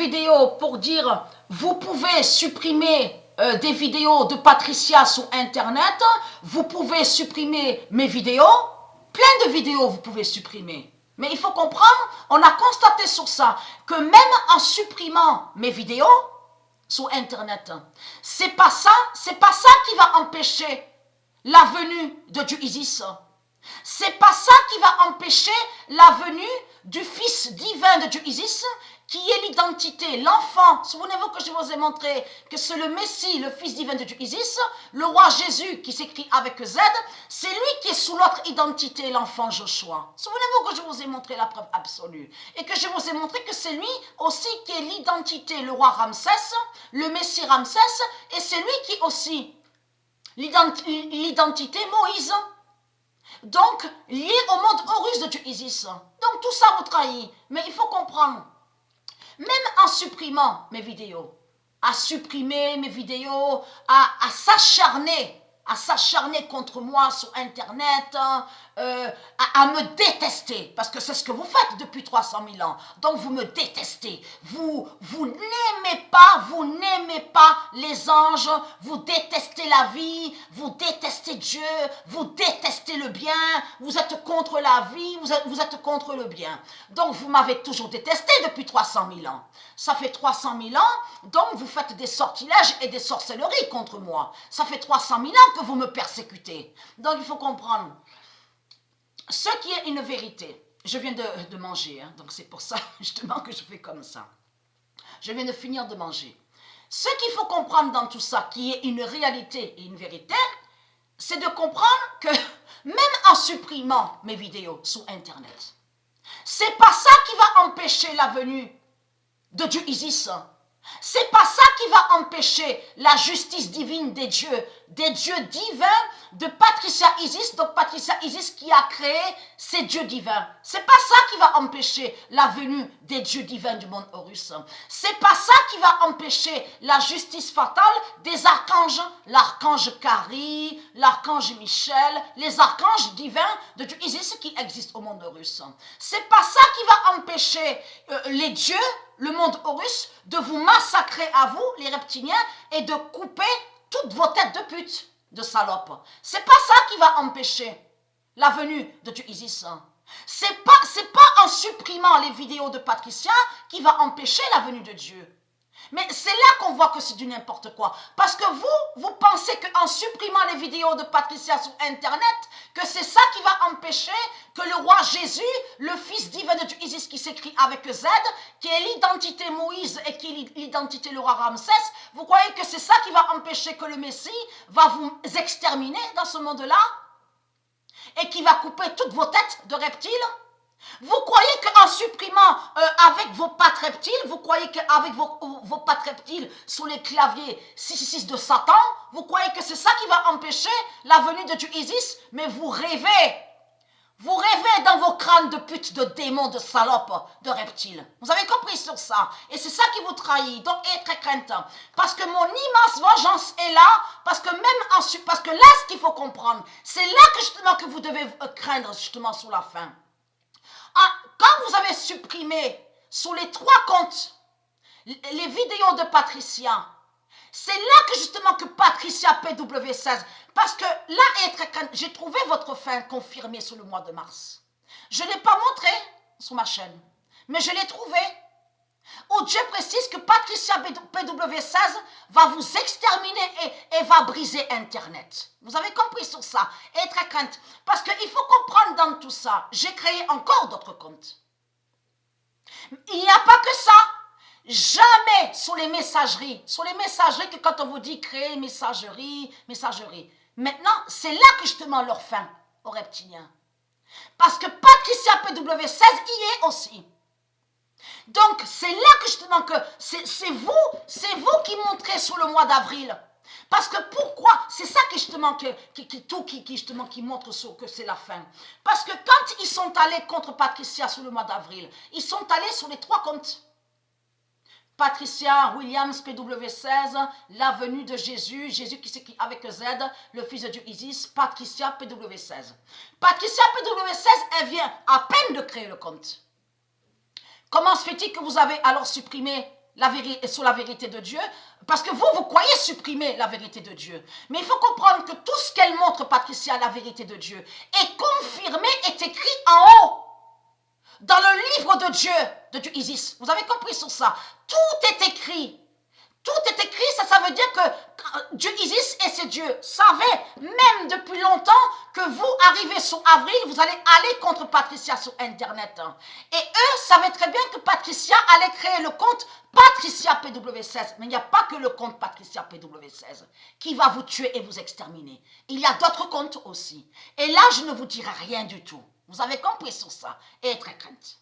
vidéo pour dire vous pouvez supprimer des vidéos de Patricia sur internet, vous pouvez supprimer mes vidéos, plein de vidéos vous pouvez supprimer. Mais il faut comprendre, on a constaté sur ça que même en supprimant mes vidéos sur internet, c'est pas ça qui va empêcher la venue de Dieu Isis. C'est pas ça qui va empêcher la venue du Fils divin de Dieu Isis, qui est l'identité, l'enfant. Souvenez-vous que je vous ai montré que c'est le Messie, le Fils divin de Dieu Isis, le roi Jésus qui s'écrit avec Z, c'est lui qui est sous l'autre identité, l'enfant Joshua. Souvenez-vous que je vous ai montré la preuve absolue et que je vous ai montré que c'est lui aussi qui est l'identité, le roi Ramsès, le Messie Ramsès, et c'est lui qui est aussi l'identité Moïse. Donc, lié au monde horus de Dieu Isis. Donc, tout ça vous trahit. Mais il faut comprendre, même en supprimant mes vidéos, à supprimer mes vidéos, à s'acharner contre moi sur Internet, à me détester, parce que c'est ce que vous faites depuis 300 000 ans. Donc vous me détestez, vous n'aimez pas les anges, vous détestez la vie, vous détestez Dieu, vous détestez le bien, vous êtes contre la vie, vous êtes contre le bien. Donc vous m'avez toujours détesté depuis 300 000 ans. Ça fait 300 000 ans, donc vous faites des sortilèges et des sorcelleries contre moi. Ça fait 300 000 ans que vous me persécutez. Donc il faut comprendre. Ce qui est une vérité, je viens de manger, hein, donc c'est pour ça justement que je fais comme ça. Je viens de finir de manger. Ce qu'il faut comprendre dans tout ça, qui est une réalité et une vérité, c'est de comprendre que même en supprimant mes vidéos sur Internet, c'est pas ça qui va empêcher la venue de Dieu Isis. C'est pas ça qui va empêcher la justice divine des dieux divins de Patricia Isis, donc Patricia Isis qui a créé ces dieux divins. C'est pas ça qui va empêcher la venue des dieux divins du monde Horus. C'est pas ça qui va empêcher la justice fatale des archanges, l'archange Kari, l'archange Michel, les archanges divins de Dieu Isis qui existent au monde Horus. C'est pas ça qui va empêcher les dieux, le monde Horus, de vous massacrer à vous, les reptiliens, et de couper toutes vos têtes de pute, de salopes. C'est pas ça qui va empêcher la venue de Dieu Isis. C'est pas en supprimant les vidéos de Patricia qui va empêcher la venue de Dieu. Mais c'est là qu'on voit que c'est du n'importe quoi. Parce que vous pensez qu'en supprimant les vidéos de Patricia sur Internet, que c'est ça qui va empêcher que le roi Jésus, le Fils divin de Dieu Isis qui s'écrit avec Z, qui est l'identité Moïse et qui est l'identité le roi Ramsès, vous croyez que c'est ça qui va empêcher que le Messie va vous exterminer dans ce monde-là? Et qui va couper toutes vos têtes de reptiles? Vous croyez qu'en supprimant avec vos pattes reptiles, vous croyez qu'avec vos pattes reptiles sur les claviers 666 de Satan, vous croyez que c'est ça qui va empêcher la venue de Dieu Isis? Mais vous rêvez. Vous rêvez dans vos crânes de putes, de démons, de salopes, de reptiles. Vous avez compris sur ça. Et c'est ça qui vous trahit. Donc, ayez très crainte. Parce que mon immense vengeance est là. Parce que parce que là, ce qu'il faut comprendre, c'est là que justement que vous devez craindre justement sur la fin. Quand vous avez supprimé sur les 3 comptes les vidéos de Patricia, c'est là que justement que Patricia PW16, parce que là, j'ai trouvé votre fin confirmée sur le mois de mars. Je ne l'ai pas montré sur ma chaîne, mais je l'ai trouvé. Où Dieu précise que Patricia PW16 va vous exterminer et va briser Internet. Vous avez compris sur ça? Et très crainte. Parce qu'il faut comprendre dans tout ça, j'ai créé encore d'autres comptes. Il n'y a pas que ça. Jamais sur les messageries que quand on vous dit créer messagerie. Maintenant, c'est là que justement leur fin aux reptiliens. Parce que Patricia PW16 y est aussi. Donc, c'est là que justement que c'est vous qui montrez sur le mois d'avril. Parce que pourquoi? C'est ça qui justement qui montre que c'est la fin. Parce que quand ils sont allés contre Patricia sur le mois d'avril, ils sont allés sur les 3 comptes. Patricia Williams PW16, la venue de Jésus qui s'écrit avec Z, le fils de Dieu Isis, Patricia PW16. Patricia PW16, elle vient à peine de créer le compte. Comment se fait-il que vous avez alors supprimé sur la vérité de Dieu, parce que vous croyez supprimer la vérité de Dieu. Mais il faut comprendre que tout ce qu'elle montre, Patricia, la vérité de Dieu, est confirmé, est écrit en haut. Dans le livre de Dieu Isis. Vous avez compris sur ça. Tout est écrit. Tout est écrit, ça veut dire que Dieu Isis et ses dieux savaient, même depuis longtemps, que vous arrivez sur Avril, vous allez aller contre Patricia sur Internet. Et eux savaient très bien que Patricia allait créer le compte Patricia PW16. Mais il n'y a pas que le compte Patricia PW16 qui va vous tuer et vous exterminer. Il y a d'autres comptes aussi. Et là, je ne vous dirai rien du tout. Vous avez compris sur ça. Et très crainte.